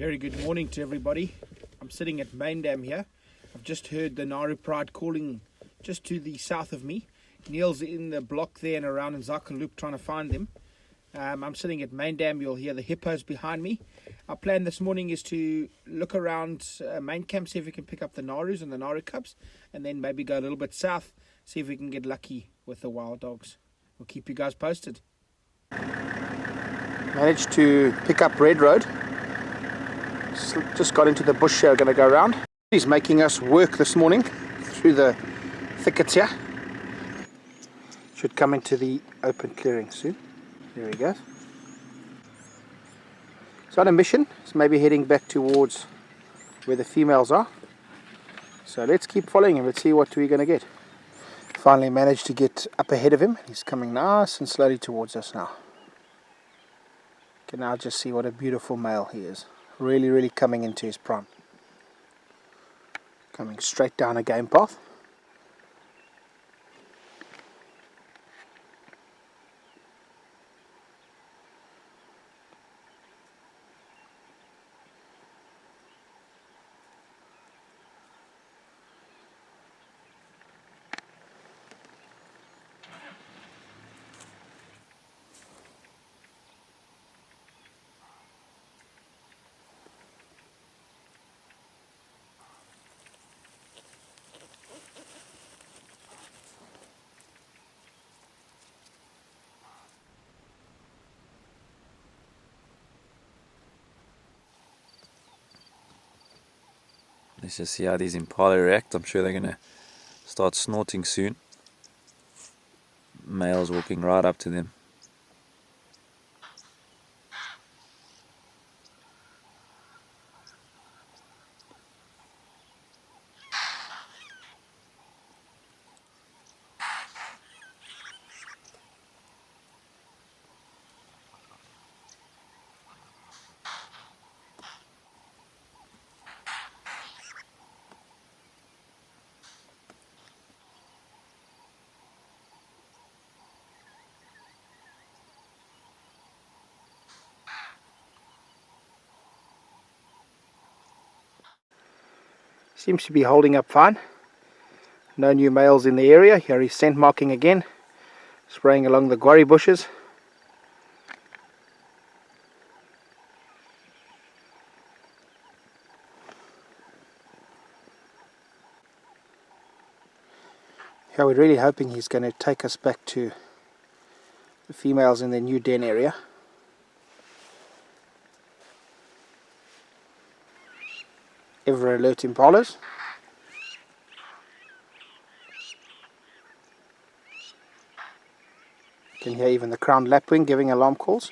Very good morning to everybody. I'm sitting at Main Dam here. I've just heard the Nharu Pride calling just to the south of me. Neil's in the block there and around in Loop trying to find them. I'm sitting at Main Dam. You'll hear the hippos behind me. Our plan this morning is to look around main camp, see if we can pick up the Nharus and the Nharu cubs, and then maybe go a little bit south, see if we can get lucky with the wild dogs. We'll keep you guys posted. Managed to pick up Red Road. Just got into the bush here, going to go around. He's making us work this morning through the thickets here. Should come into the open clearing soon. There he goes. He's on a mission. He's maybe heading back towards where the females are. So let's keep following him. Let's see what we're going to get. Finally managed to get up ahead of him. He's coming nice and slowly towards us now. Can now just see what a beautiful male he is. Really coming into his prime. Coming straight down a game path. Let's just see how these impala react. I'm sure they're going to start snorting soon. Males walking right up to them. Seems to be holding up fine. No new males in the area. Here he's scent marking again. Spraying along the guarri bushes. Here we're really hoping he's going to take us back to the females in their new den area. Ever alert impalas. You can hear even the crowned lapwing giving alarm calls.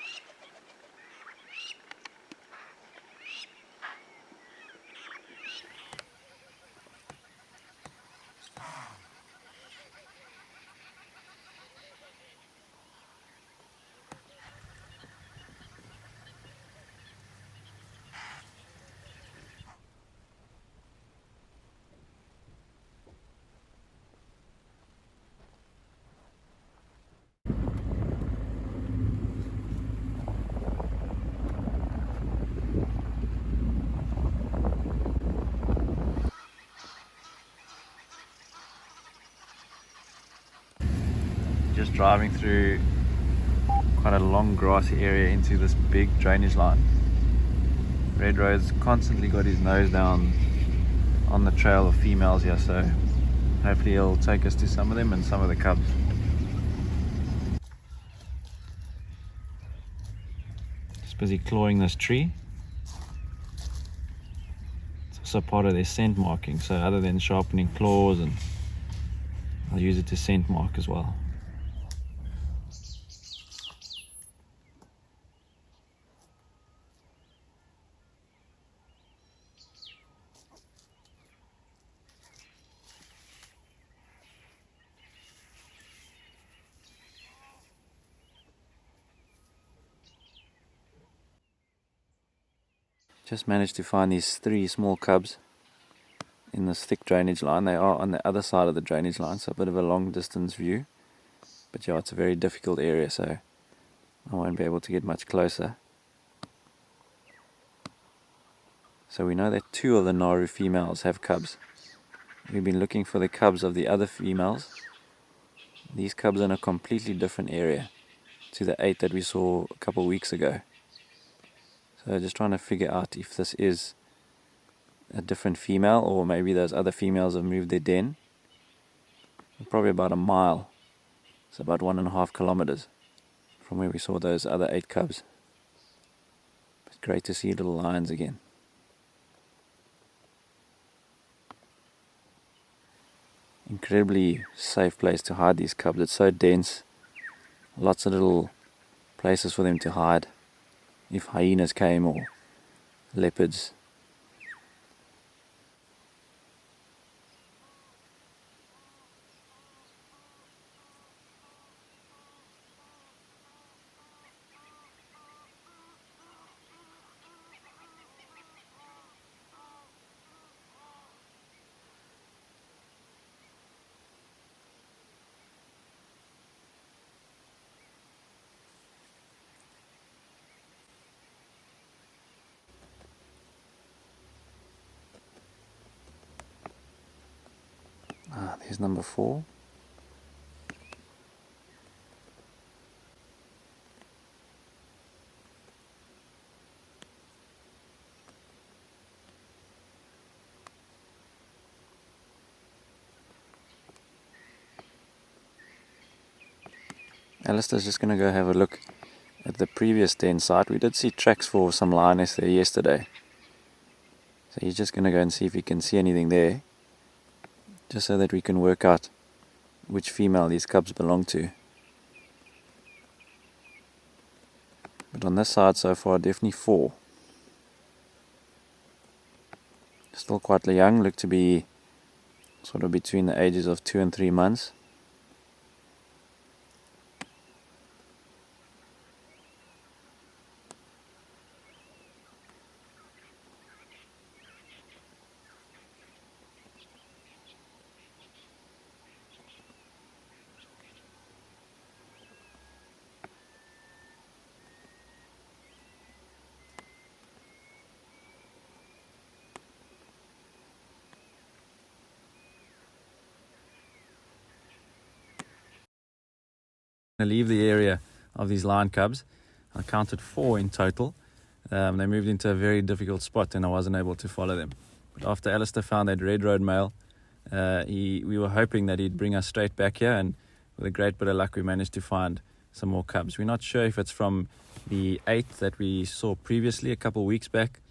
Just driving through quite a long grassy area into this big drainage line. Red Road's constantly got his nose down on the trail of females here, so hopefully he'll take us to some of them and some of the cubs. Just busy clawing this tree. It's also part of their scent marking, so other than sharpening claws, and I'll use it to scent mark as well. Just managed to find these 3 small cubs in this thick drainage line. They are on the other side of the drainage line, so a bit of a long distance view. But yeah, it's a very difficult area, so I won't be able to get much closer. So we know that 2 of the Nharu females have cubs. We've been looking for the cubs of the other females. These cubs are in a completely different area to the 8 that we saw a couple of weeks ago. So just trying to figure out if this is a different female, or maybe those other females have moved their den. Probably about a mile, so about 1.5 kilometers from where we saw those other 8 cubs. But great to see little lions again. Incredibly safe place to hide these cubs. It's so dense. Lots of little places for them to hide if hyenas came or leopards. There's number 4. Alistair's just going to go have a look at the previous den site. We did see tracks for some lioness there yesterday. So he's just going to go and see if he can see anything there, just so that we can work out which female these cubs belong to. But on this side so far, definitely 4. Still quite young, look to be sort of between the ages of 2 and 3 months. I leave the area of these lion cubs. I counted 4 in total. They moved into a very difficult spot and I wasn't able to follow them. But after Alistair found that red road male, we were hoping that he'd bring us straight back here, and with a great bit of luck we managed to find some more cubs. We're not sure if it's from the 8 that we saw previously a couple of weeks back,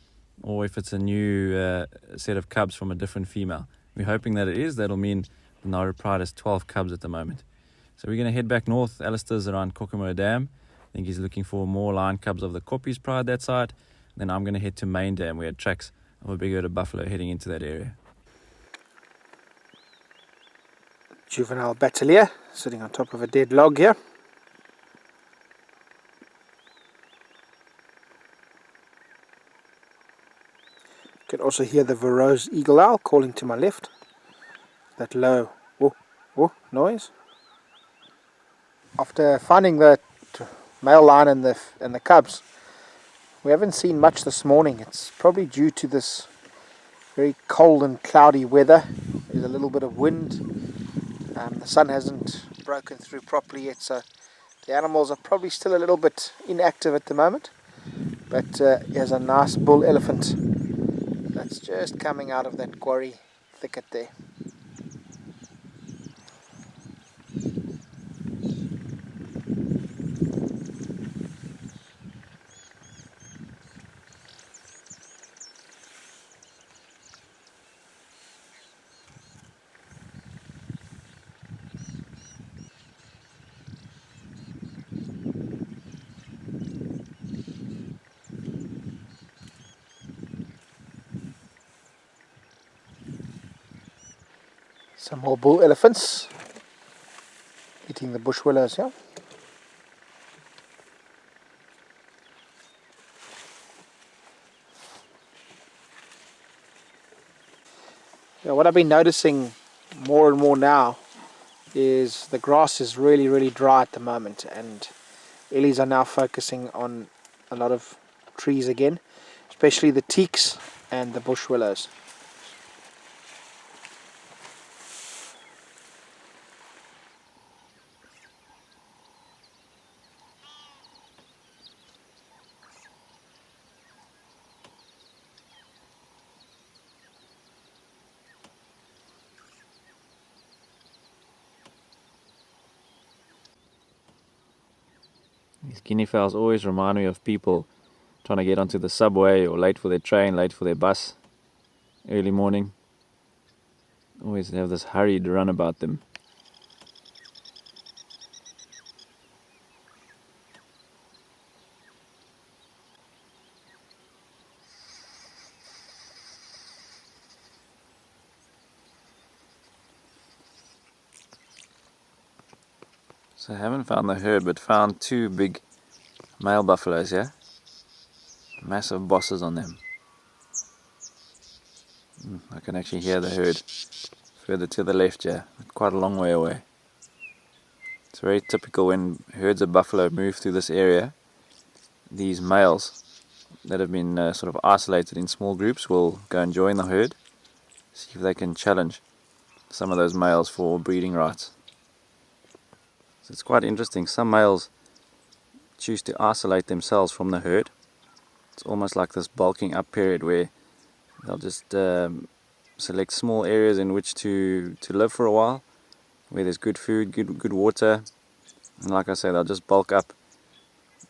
or if it's a new set of cubs from a different female. We're hoping that it is. That'll mean the Nharu Pride has 12 cubs at the moment. So we're going to head back north. Alistair's around Kokomo Dam. I think he's looking for more lion cubs of the Koppies Pride that side. Then I'm going to head to Main Dam. We had tracks of a big herd of buffalo heading into that area. Juvenile Battalier sitting on top of a dead log here. You can also hear the Varro's eagle owl calling to my left. That low whoa noise. After finding the male lion and the cubs, we haven't seen much this morning. It's probably due to this very cold and cloudy weather. There's a little bit of wind. The sun hasn't broken through properly yet, so the animals are probably still a little bit inactive at the moment. But here's a nice bull elephant that's just coming out of that quarry thicket there. Some more bull elephants eating the bush willows here. Yeah, what I've been noticing more and more now is the grass is really dry at the moment, and Ellies are now focusing on a lot of trees again, especially the teaks and the bush willows. These guinea fowls always remind me of people trying to get onto the subway or late for their train, late for their bus, early morning. Always have this hurried run about them. So I haven't found the herd, but found two big male buffaloes here. Massive bosses on them. I can actually hear the herd further to the left here, quite a long way away. It's very typical when herds of buffalo move through this area. These males that have been sort of isolated in small groups will go and join the herd, see if they can challenge some of those males for breeding rights. So it's quite interesting. Some males choose to isolate themselves from the herd. It's almost like this bulking up period where they'll just select small areas in which to live for a while, where there's good food, good water, and like I say, they'll just bulk up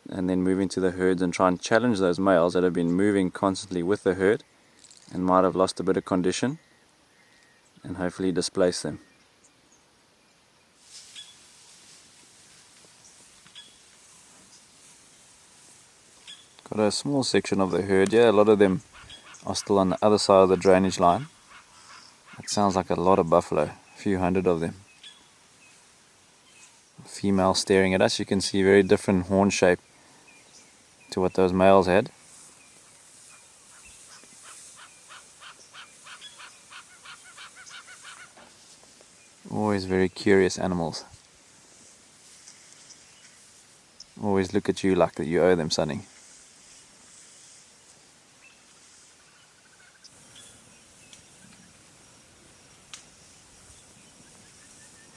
and then move into the herds and try and challenge those males that have been moving constantly with the herd and might have lost a bit of condition, and hopefully displace them. Got a small section of the herd here. A lot of them are still on the other side of the drainage line. It sounds like a lot of buffalo, a few hundred of them. Female staring at us. You can see very different horn shape to what those males had. Always very curious animals. Always look at you like that you owe them something.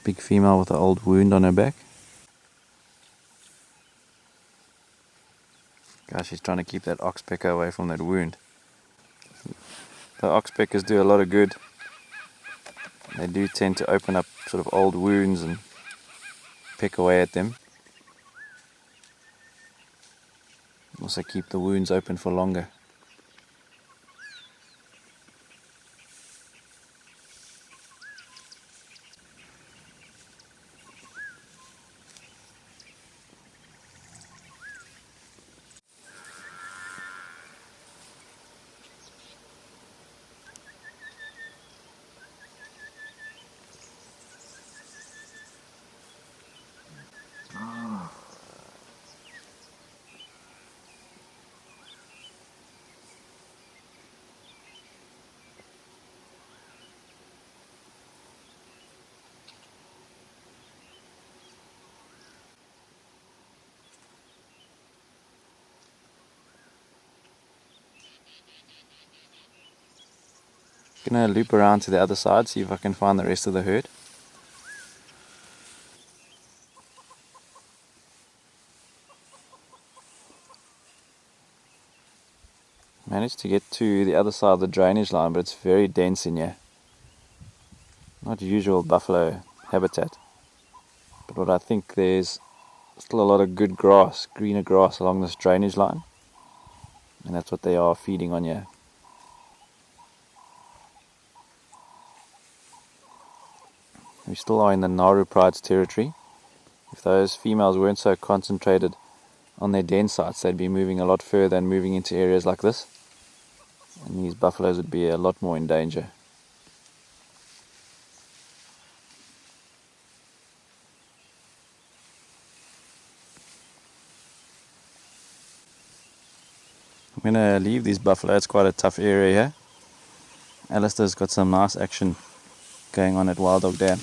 Big female with an old wound on her back. Gosh, she's trying to keep that oxpecker away from that wound. The oxpeckers do a lot of good. They do tend to open up sort of old wounds and pick away at them. Also keep the wounds open for longer. Gonna loop around to the other side, see if I can find the rest of the herd. Managed to get to the other side of the drainage line, but it's very dense in here. Not usual buffalo habitat. But what I think there's still a lot of good grass, greener grass along this drainage line. And that's what they are feeding on here. We still are in the Nharu pride's territory. If those females weren't so concentrated on their den sites, they'd be moving a lot further and moving into areas like this. And these buffaloes would be a lot more in danger. I'm going to leave these buffalo. It's quite a tough area here. Alistair's got some nice action going on at Wild Dog Dam.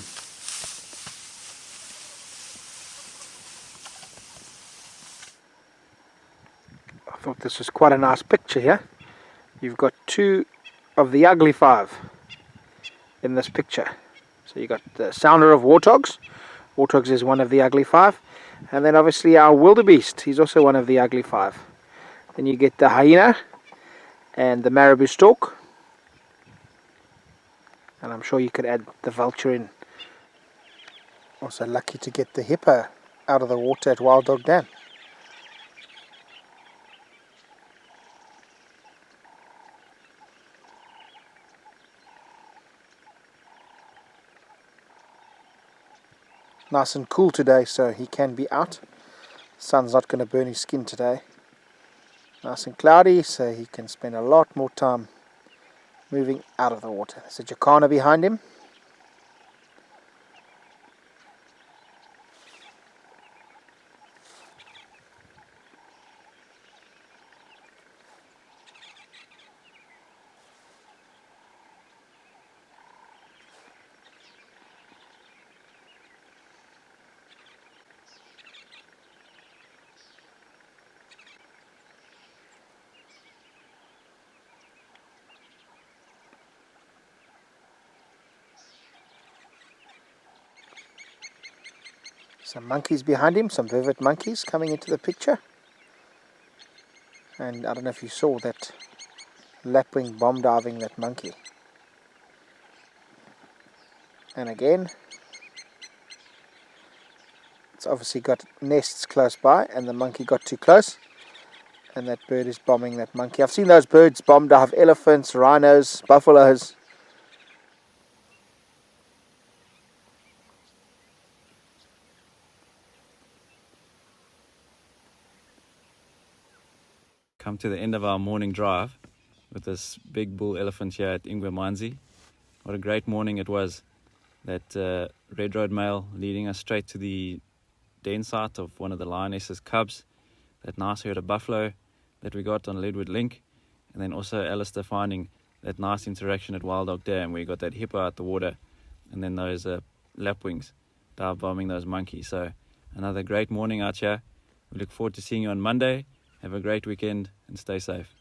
I thought this was quite a nice picture here. You've got two of the ugly five in this picture. So you got the sounder of Warthogs. Warthogs is one of the ugly five. And then obviously our wildebeest, he's also one of the ugly five. Then you get the hyena and the marabou stork. And I'm sure you could add the vulture in. Also lucky to get the hippo out of the water at Wild Dog Dam. Nice and cool today, so he can be out. Sun's not going to burn his skin today. Nice and cloudy, so he can spend a lot more time moving out of the water. There's a jacana behind him. Some monkeys behind him, some vervet monkeys coming into the picture. And I don't know if you saw that lapwing bomb diving that monkey. And again, it's obviously got nests close by and the monkey got too close. And that bird is bombing that monkey. I've seen those birds bomb dive elephants, rhinos, buffaloes. Come to the end of our morning drive with this big bull elephant here at Ingwemanzi. What a great morning it was. That red road male leading us straight to the den site of one of the lioness's cubs. That nice herd of buffalo that we got on Leadwood Link. And then also Alistair finding that nice interaction at Wild Dog Dam where you got that hippo out the water. And then those lapwings dive bombing those monkeys. So another great morning out here. We look forward to seeing you on Monday. Have a great weekend and stay safe.